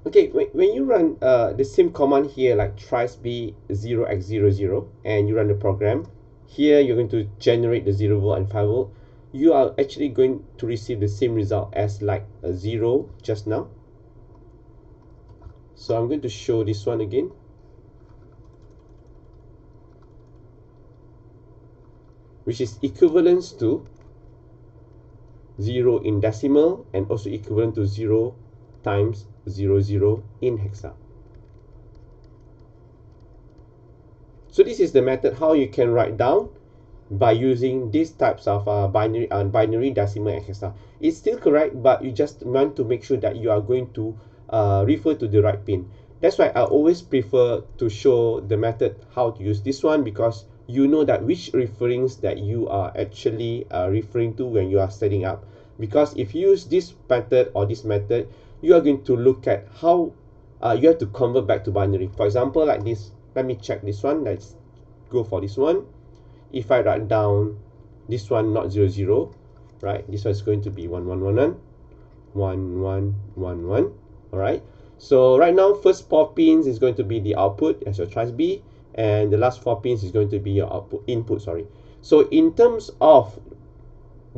Okay, when you run the same command here, like tries b 0x00, and you run the program, here you're going to generate the 0 volt and 5 volt. You are actually going to receive the same result as like a 0 just now. So I'm going to show this one again. Which is equivalent to 0 in decimal and also equivalent to 0 times 00 in hexa. So this is the method how you can write down by using these types of binary, decimal, and hexa. It's still correct, but you just want to make sure that you are going to refer to the right pin. That's why I always prefer to show the method how to use this one, because you know that which reference that you are actually referring to when you are setting up. Because if you use this method or this method, you are going to look at how you have to convert back to binary. For example, like this. Let me check this one. Let's go for this one. If I write down this one, not 00, right? This one is going to be 1111, 1111. All right. So right now, first 4 pins is going to be the output as your choice B, and the last 4 pins is going to be your output input. Sorry. So in terms of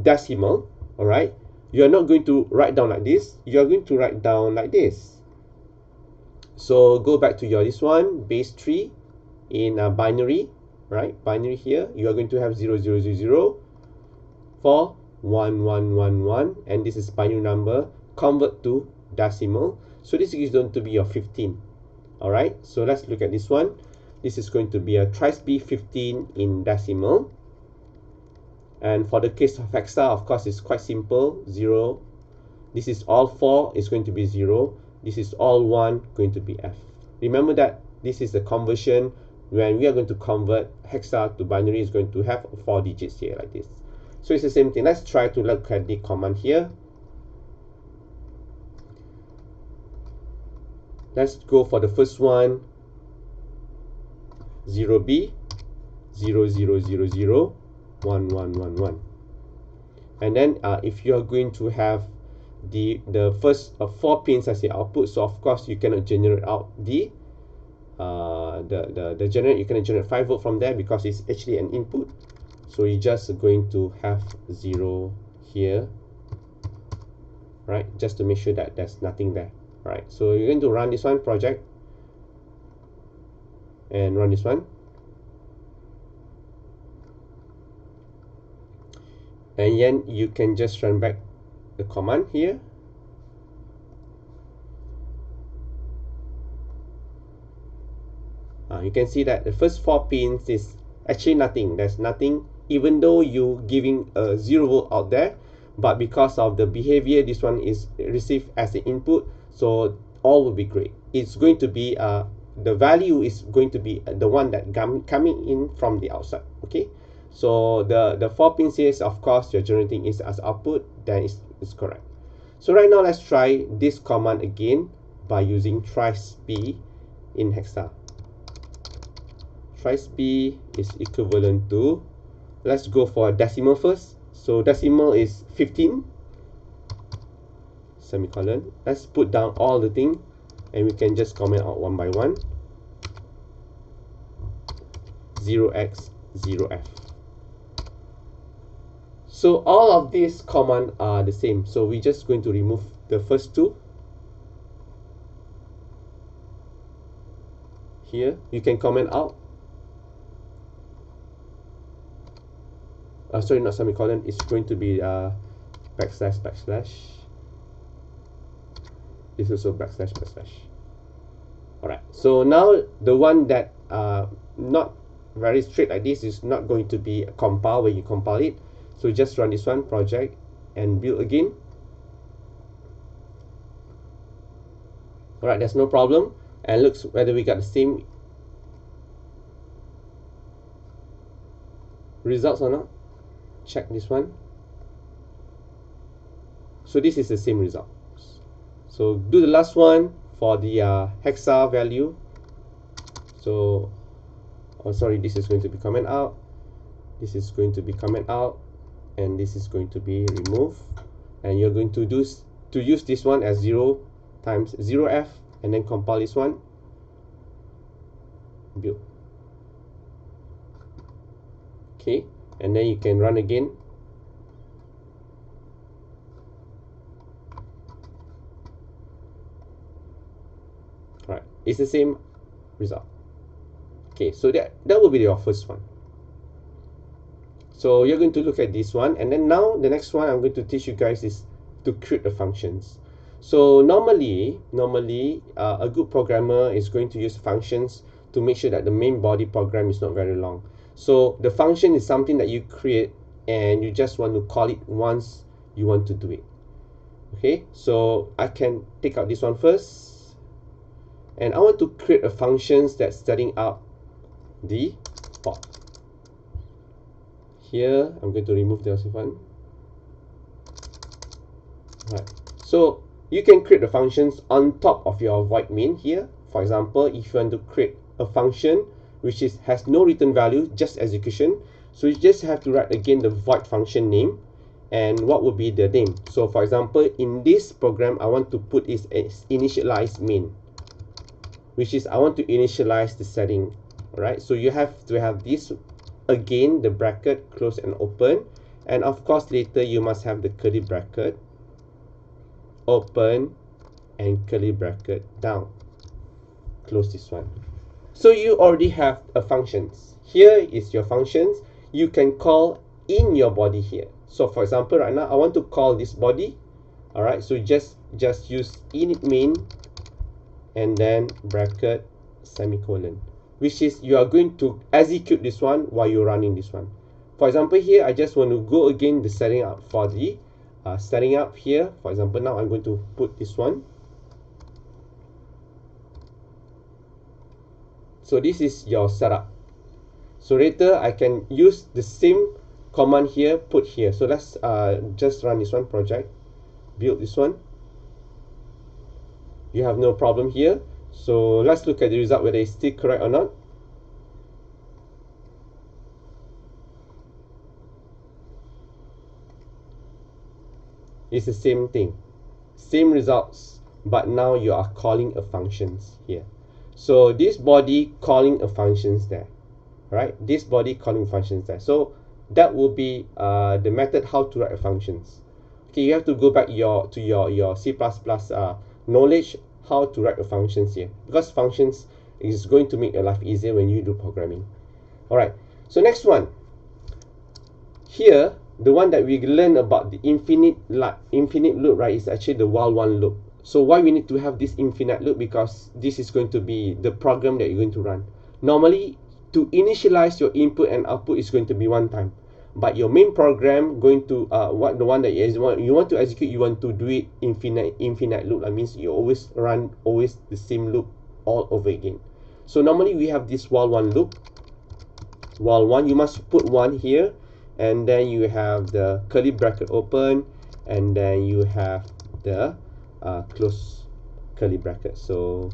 decimal, all right, you are not going to write down like this. You are going to write down like this. So go back to your this one, base 3 in binary, right? Binary here, you are going to have 0000 for 1111, and this is binary number, convert to decimal. So this is going to be your 15. All right, so let's look at this one. This is going to be a tries B 15 in decimal. And for the case of hexa, of course, it's quite simple. 0. This is all 4 is going to be 0. This is all 1 going to be F. Remember that this is the conversion. When we are going to convert hexa to binary, is going to have 4 digits here like this. So it's the same thing. Let's try to look at the command here. Let's go for the first one. 0B 0000 1111. And then if you are going to have the first 4 pins as the output, so of course you cannot generate out the generate. You cannot generate 5 volt from there because it's actually an input. So you're just going to have 0 here, right? Just to make sure that there's nothing there, right? So you're going to run this one project and run this one, and then you can just run back the command here. You can see that the first 4 pins is actually nothing. There's nothing, even though you giving a 0 volt out there, but because of the behavior, this one is received as the input, so all will be great. It's going to be the value is going to be the one that coming in from the outside. Okay, so the 4 pins here, of course, you're generating is as output, then it's correct. So right now, let's try this command again by using tries B in hexa. Tries B is equivalent to, let's go for decimal first. So decimal is 15, semicolon. Let's put down all the thing, and we can just comment out one by one. 0x 0f. So all of these commands are the same. So we're just going to remove the first 2. Here you can comment out. Sorry, not semicolon. It's going to be backslash backslash. This is also backslash backslash. Alright, so now the one that not very straight like this is not going to be compiled when you compile it. So just run this one project and build again. Alright, there's no problem. And looks whether we got the same results or not. Check this one. So this is the same result. So do the last one for the hexa value. So sorry, this is going to be comment out, this is going to be comment out, and this is going to be removed. And you're going to use this one as 0 times 0f and then compile this one, build. Okay, and then you can run again. Right, it's the same result. Okay, so that will be your first one. So you're going to look at this one, and then now the next one I'm going to teach you guys is to create the functions. So normally a good programmer is going to use functions to make sure that the main body program is not very long. So the function is something that you create and you just want to call it once you want to do it. Okay, so I can take out this one first, and I want to create a functions that's setting up the port. Here I'm going to remove the one. Right, so you can create the functions on top of your void main here. For example, if you want to create a function which has no return value, just execution, so you just have to write again the void function name and what would be the name. So for example, in this program I want to put is initialize main, which is I want to initialize the setting. Alright, so you have to have this again, the bracket close and open, and of course later you must have the curly bracket open and curly bracket down, close this one. So you already have a functions. Here is your functions you can call in your body here. So for example, right now I want to call this body. Alright, so just use init main and then bracket semicolon, which is you are going to execute this one while you're running this one. For example, here I just want to go again the setting up for the setting up here. For example, now I'm going to put this one. So this is your setup. So later I can use the same command here, put here. So let's just run this one project, build this one. You have no problem here. So let's look at the result, whether it's still correct or not. It's the same thing, same results, but now you are calling a functions here. So this body calling a functions there, right? This body calling functions there. So that will be the method how to write a functions. Okay, you have to go back to your C++ knowledge how to write a functions here, because functions is going to make your life easier when you do programming. All right, so next one here, the one that we learn about the infinite loop, right, is actually the while one loop. So why we need to have this infinite loop? Because this is going to be the program that you're going to run. Normally, to initialize your input and output is going to be one time, but your main program going to the one that you want to execute, you want to do it infinite loop. That means you always run the same loop all over again. So normally we have this while one loop. While one, you must put one here, and then you have the curly bracket open, and then you have the close curly bracket. So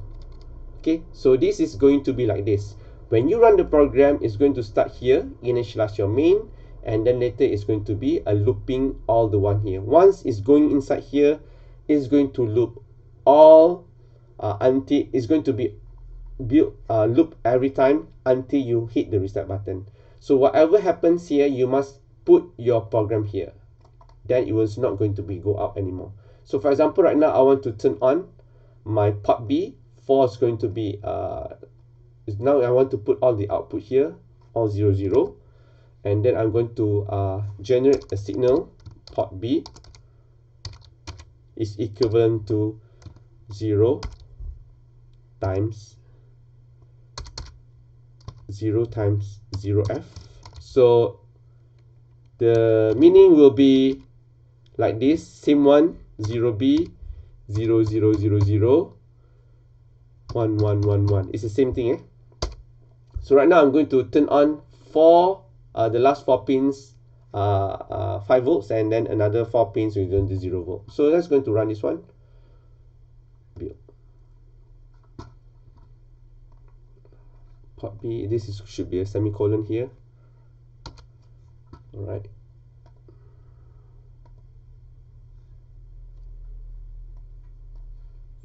okay, so this is going to be like this. When you run the program, it's going to start here, initialize your main, and then later it's going to be a looping all the one here. Once it's going inside here, it's going to loop all until it's going to be loop every time until you hit the reset button. So whatever happens here, you must put your program here, then it was not going to be go up anymore. So for example, right now I want to turn on my port B. 4 is going to be now I want to put all the output here, all 0 0, and then I'm going to generate a signal. Port B is equivalent to 0 times 0f. So the meaning will be like this, same one, 0b 0 0 0 0 1 1 1 1. It's the same thing, eh? So right now I'm going to turn on the last 4 pins 5 volts, and then another 4 pins we're going to 0 volt. So let's going to run this one. Build. Port B, this should be a semicolon here. All right.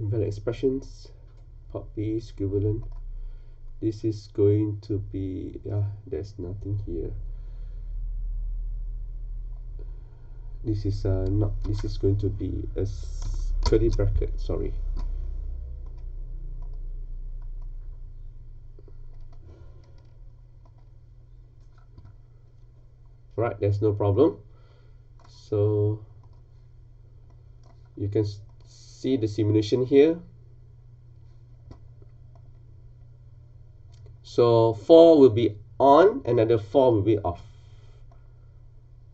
Invalid expressions. port B is equivalent. This is going to be, there's nothing here. This is not, this is going to be a curly bracket, sorry. Right, there's no problem. So you can see the simulation here. So 4 will be on, another 4 will be off.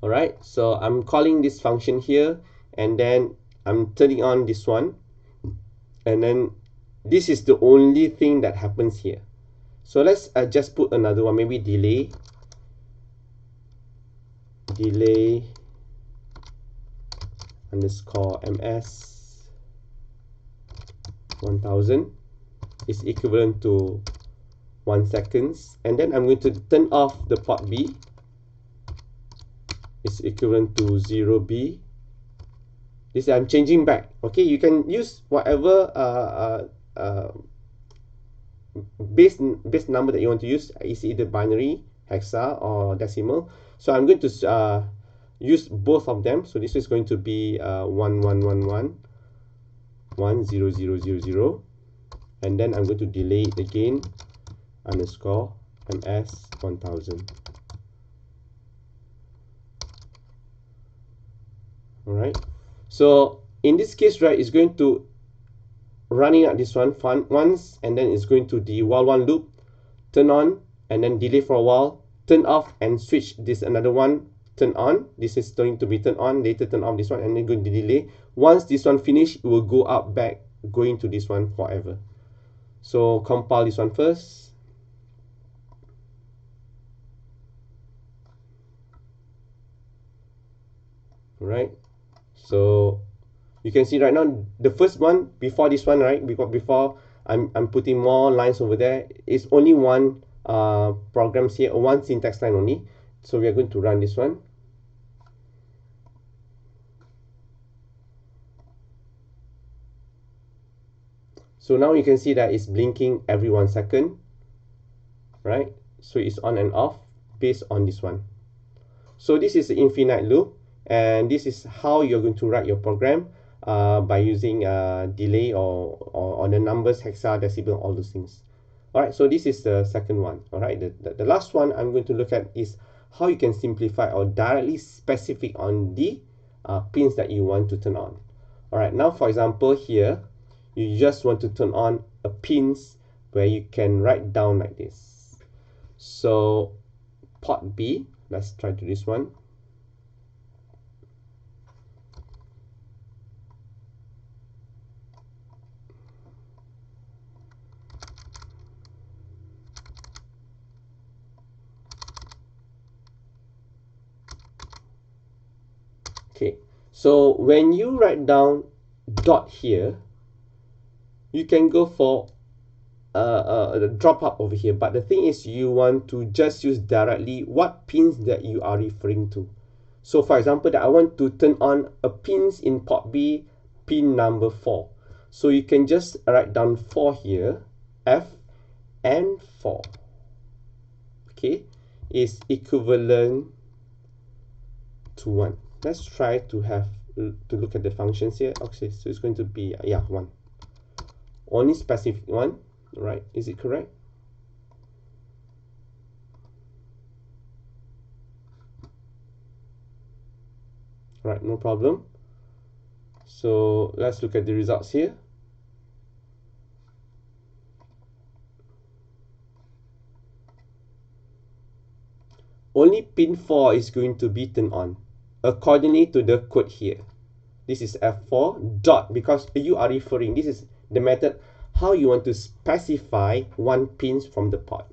Alright, so I'm calling this function here, and then I'm turning on this one, and then this is the only thing that happens here. So let's just put another one, maybe delay underscore ms 1000 is equivalent to 1 seconds, and then I'm going to turn off the port B is equivalent to 0B. This I'm changing back. Okay, you can use whatever base number that you want to use. Is either binary, hexa, or decimal. So I'm going to use both of them. So this is going to be 1111 10000, and then I'm going to delay it again underscore ms 1000. All right. So in this case, right, it's going to running at this one once, and then it's going to the while one loop, turn on, and then delay for a while, turn off, and switch this another one, turn on. This is going to be turn on, later turn off this one, and then going to delay. Once this one finish, it will go up back, going to this one forever. So compile this one first. All right. So you can see right now the first one before this one, right? Before I'm putting more lines over there. It's only one programs here, one syntax line only. So we are going to run this one. So now you can see that it's blinking every 1 second, right? So it's on and off based on this one. So this is the infinite loop, and this is how you're going to write your program by using delay or on the numbers, hexa, decimal, all those things. All right, so this is the second one. All right, the last one I'm going to look at is how you can simplify or directly specific on the pins that you want to turn on. All right, now for example here, you just want to turn on a pins where you can write down like this. So port B, let's try to this one. Okay, so when you write down dot here, you can go for a drop up over here, but the thing is you want to just use directly what pins that you are referring to. So for example, that I want to turn on a pins in port B, pin number 4. So you can just write down 4 here, F and 4. Okay, is equivalent to 1. Let's try to look at the functions here. Okay, so it's going to be 1. Only specific one, right? Is it correct? Right, no problem. So let's look at the results here. Only pin 4 is going to be turned on accordingly to the code here. This is F4 dot, because you are referring, this is the method how you want to specify one pins from the port.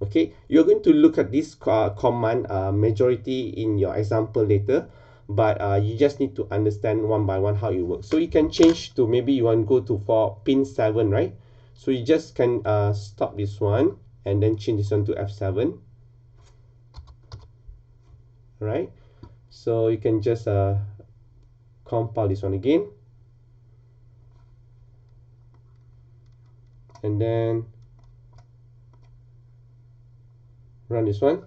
Okay, you're going to look at this command majority in your example later, but you just need to understand one by one how it works. So you can change to, maybe you want to go to for pin 7, right? So you just can stop this one and then change this one to F7. Right, so you can just compile this one again. and then run this one.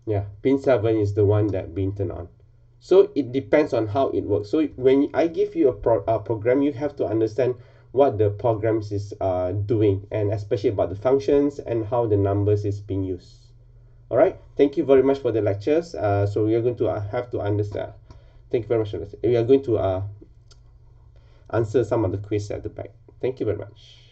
Yeah, pin 7 is the one that being turned on. So it depends on how it works. So when I give you a program, you have to understand what the programs is doing, and especially about the functions and how the numbers is being used. All right, thank you very much for the lectures. So we are going to have to understand. Thank you very much for this. We are going to answer some of the quiz at the back. Thank you very much.